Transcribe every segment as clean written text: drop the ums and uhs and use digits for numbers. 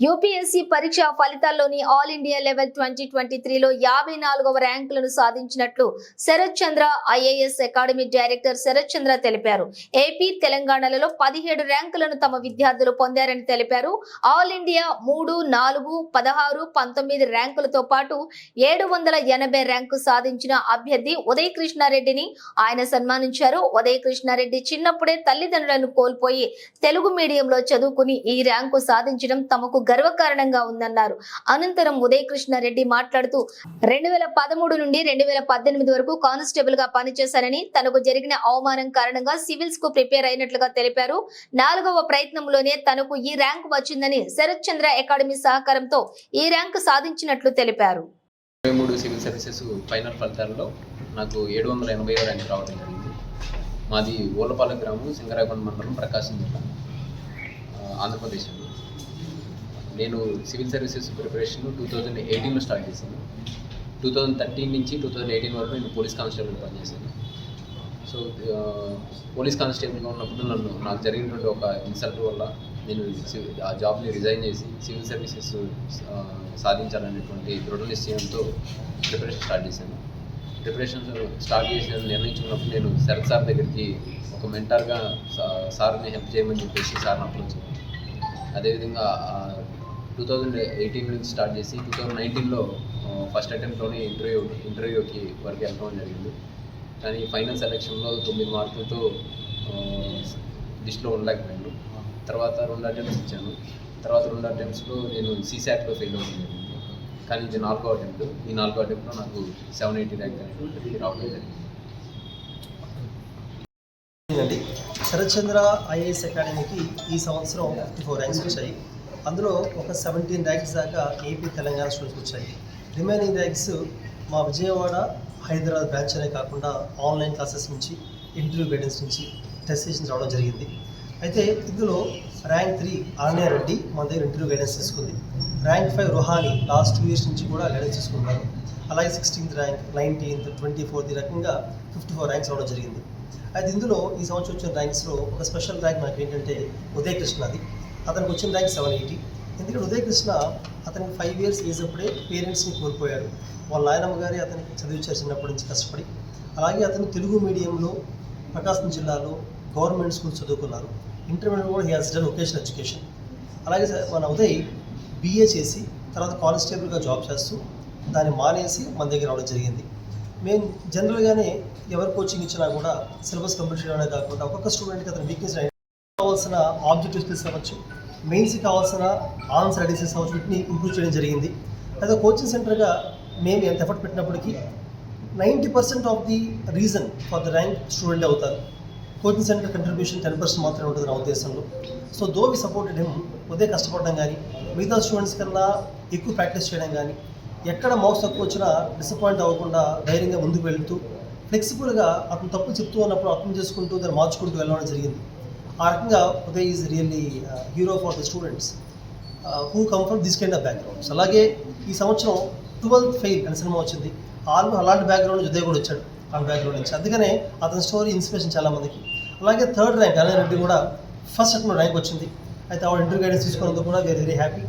UPSC పరీక్ష ఫలితాల్లోని all India level 2023లో 54వ ర్యాంకులను సాధించినట్లు Sarath చంద్ర IAS academy director Sarath చంద్ర తెలిపారు. AP, తెలంగాణలలో 17 ర్యాంకులను తమ విద్యార్థులు పొందారని తెలిపారు. ఆల్ ఇండియా 3, 4, 16, 19 ర్యాంకులతో పాటు 780 ర్యాంకు సాధించిన అభ్యర్థి ఉదయ్ కృష్ణారెడ్డిని ఆయన సన్మానించారు. ఉదయ్ కృష్ణారెడ్డి చిన్నప్పుడే తల్లిదండ్రులను కోల్పోయి తెలుగు మీడియంలో చదువుకుని ఈ ర్యాంకు సాధించడం తమకు గర్వకారణంగా ఉందన్నారు. అనంతరం ఉదయ్ కృష్ణారెడ్డి మాట్లాడుతూ 2013 నుండి 2018 వరకు కానిస్టేబుల్ గా పనిచేశారని, తనకు జరిగిన అవమానం కారణంగా సివిల్స్ కు ప్రిపేర్ అయినట్లుగా తెలిపారు. 4వ ప్రయత్నంలోనే తనకు ఈ ర్యాంకు వచ్చిందని, శరత్ చంద్ర అకాడమీ సహకారంతో ఈ ర్యాంకు సాధించినట్లు తెలిపారు. 23 సివిల్ సర్వీసెస్ ఫైనల్ ఫలితాల్లో నాకు 780 ర్యాంక్ రావడం జరిగింది. మాది ఓలపాలెం గ్రామం, సింగరాయకొండ మండలం, ప్రకాశం జిల్లా, ఆంధ్రప్రదేశ్. నేను సివిల్ సర్వీసెస్ ప్రిపరేషన్ 2018లో స్టార్ట్ చేశాను. 2013 నుంచి 2018 వరకు నేను పోలీస్ కానిస్టేబుల్ పనిచేశాను. సో పోలీస్ కానిస్టేబుల్గా ఉన్నప్పుడు నాకు జరిగినటువంటి ఒక ఇన్సల్ట్ వల్ల నేను ఆ జాబ్ని రిజైన్ చేసి సివిల్ సర్వీసెస్ సాధించాలనేటువంటి దృఢ నిశ్చయంతో ప్రిపరేషన్ స్టార్ట్ చేశాను. ప్రిపరేషన్ స్టార్ట్ చేసిన నిర్ణయించుకున్నప్పుడు నేను శరత్ సార్ దగ్గరికి ఒక మెంటర్గా సార్ని హెల్ప్ చేయమని చెప్పేసి సార్ని అప్రోచ్ అయ్యాను. అదేవిధంగా 2018 నుంచి స్టార్ట్ చేసి 2019లో ఫస్ట్ అటెంప్ట్లోనే ఇంటర్వ్యూకి వరకు వెళ్ళడం జరిగింది. కానీ ఫైనల్ సెలెక్షన్లో 9 మార్కులతో లిస్ట్లో ఉండలేకపోయాను. తర్వాత 2 అటెంప్ట్స్ ఇచ్చాను. తర్వాత 2 అటెంప్ట్స్లో నేను సీసాట్లో ఫెయిల్ అవ్వడం జరిగింది. కానీ ఇది 4వ అటెంప్ట్. ఈ 4వ అటెంప్ట్లో నాకు 780 ర్యాంక్ అనేది రావడం జరిగింది. శరత్ చంద్ర ఐఏఎస్ అకాడమీకి ఈ సంవత్సరం 54 ర్యాంక్స్ వచ్చాయి. అందులో ఒక 17 ర్యాంక్స్ దాకా ఏపీ, తెలంగాణ స్టూడెంట్స్ వచ్చాయి. రిమైనింగ్ ర్యాంక్స్ మా విజయవాడ, హైదరాబాద్ బ్రాంచ్ అనే కాకుండా ఆన్లైన్ క్లాసెస్ నుంచి, ఇంటర్వ్యూ గైడెన్స్ నుంచి, టెస్ట్ సెషన్స్ రావడం జరిగింది. అయితే ఇందులో ర్యాంక్ 3 ఆర్నే రెడ్డి మన దగ్గర ఇంటర్వ్యూ గైడెన్స్ తీసుకుంది. ర్యాంక్ 5 రుహాని లాస్ట్ 2 ఇయర్స్ నుంచి కూడా గైడెన్స్ తీసుకున్నారు. అలాగే 16th ర్యాంక్, 19th, 24th ఈ రకంగా 54 ర్యాంక్స్ రావడం జరిగింది. అయితే ఇందులో ఈ సంవత్సరం వచ్చిన ర్యాంక్స్లో ఒక స్పెషల్ ర్యాంక్ నాకు ఏంటంటే ఉదయ్ కృష్ణది. అతనికి వచ్చిన ర్యాంక్ 780. ఎందుకంటే ఉదయ్ కృష్ణ అతనికి 5 years ఏజ్ అప్పుడే పేరెంట్స్ని కోల్పోయాడు. వాళ్ళ నాయనమ్మ గారి అతనికి చదివించారు చిన్నప్పటి నుంచి కష్టపడి. అలాగే అతను తెలుగు మీడియంలో ప్రకాశం జిల్లాలో గవర్నమెంట్ స్కూల్ చదువుకున్నారు. ఇంటర్మీడియట్ కూడా he has done vocational education. అలాగే మన ఉదయ్ BA చేసి తర్వాత కానిస్టేబుల్గా జాబ్ చేస్తూ దాన్ని మానేసి మన దగ్గర రావడం జరిగింది. మేము జనరల్గానే ఎవరు కోచింగ్ ఇచ్చినా కూడా సిలబస్ కంప్లీట్ చేయడమే కాకుండా ఒక్కొక్క స్టూడెంట్కి అతని వీక్నెస్ కావాల్సిన ఆబ్జెక్టివ్ స్కిల్స్ అవ్వచ్చు, మెయిన్స్కి కావాల్సిన ఆన్సర్ ఐడియాస్ అవ్వచ్చు, వీటిని ఇంప్రూవ్ చేయడం జరిగింది. అయితే కోచింగ్ సెంటర్గా మేము ఎంత ఎఫర్ట్ పెట్టినప్పటికీ 90% of the reason for the rank student అవుతారు. కోచింగ్ సెంటర్ కంట్రిబ్యూషన్ 10% మాత్రమే ఉంటుంది నా ఉద్దేశంలో. So though we supported him. ఉదయం కష్టపడడం కానీ, మిగతా స్టూడెంట్స్ కన్నా ఎక్కువ ప్రాక్టీస్ చేయడం కానీ, ఎక్కడ మార్క్స్ తక్కువ వచ్చినా డిసప్పాయింట్ అవ్వకుండా ధైర్యంగా ముందుకు వెళ్తూ ఫ్లెక్సిబుల్గా అతను తప్పులు చెప్తూ ఉన్నప్పుడు అర్థం చేసుకుంటూ దాన్ని మార్చుకుంటూ వెళ్ళడం జరిగింది. ఆ రకంగా Uday is really hero for the students who come from this kind of backgrounds. అలాగే ఈ సంవత్సరం 12th ఫెయిల్ అనే సినిమా వచ్చింది. అలాంటి బ్యాక్గ్రౌండ్ నుంచి ఉదయ్ కూడా వచ్చాడు, అలాంటి బ్యాక్గ్రౌండ్ నుంచి. అందుకనే అతని స్టోరీ ఇన్స్పిరేషన్ చాలామందికి. అలాగే 3rd ర్యాంక్ ఆర్నే రెడ్డి కూడా ఫస్ట్ అటెంప్ట్ ర్యాంక్ వచ్చింది. అయితే ఆవిడ ఇంటర్వ్యూ గైడెన్స్ తీసుకున్నందుకు కూడా వీఆర్ వెరీ హ్యాపీ.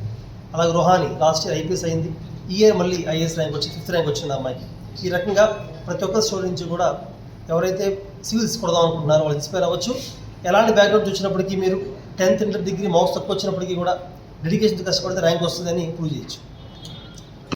అలాగే రుహాని లాస్ట్ ఇయర్ IPS అయింది. ఈ ఇయర్ మళ్ళీ IAS ర్యాంక్ వచ్చి 5th ర్యాంక్ వచ్చింది అమ్మాయికి. ఈ రకంగా ప్రతి ఒక్క స్టోరీ నుంచి కూడా ఎవరైతే సివిల్స్ కొడదాం అనుకుంటున్నారో వాళ్ళు ఇన్స్పైర్ అవ్వచ్చు. ఎలాంటి బ్యాక్గ్రౌండ్ వచ్చినప్పటికీ మీరు 10th ఇంటర్ డిగ్రీ మార్క్స్ తక్కువ వచ్చినప్పటికీ కూడా డెడికేషన్తో కష్టపడితే ర్యాంక్ వస్తుందని ప్రూవ్ చేయొచ్చు.